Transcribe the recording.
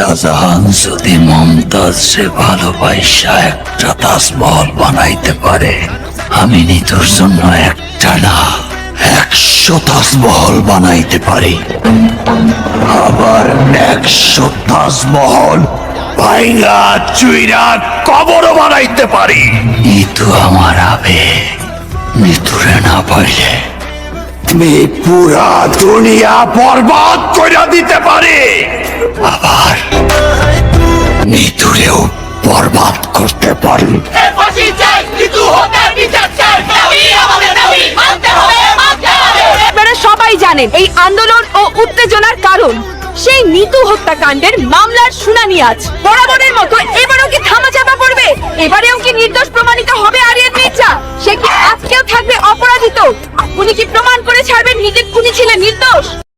শাহজাহান যদি মমতাজরে ভালোবাসা একটা তাজমহল বানাইতে পারে, আমি নিতুর জন্য একটা না 100 তাজমহল বানাইতে পারি। আবার 100 তাজমহল ভাইঙ্গা চুইরা কবরও বানাইতে পারি। নিতু আমার আবেগ, নিতুরে না পাইলে আমি পুরা দুনিয়া বরবাদ করে দিতে পারি। আবার নিতুরেও বরবাদ করতে পারি। আপনারা সবাই জানেন এই আন্দোলন ও উত্তেজনার কারণ সেই নিতু হত্যাকাণ্ডের মামলার শুনানি আজ। বরাবরের মতো এবারও কি ধামাচাপা পড়বে? এবারেও কি নির্দোষ প্রমাণিত হবে আরিয়ান মির্জা? সে কি আজকেও থাকবে অপরাধিত? উনি কি প্রমাণ করে ছাড়বেন নিজে খুনি ছিলেন নির্দোষ?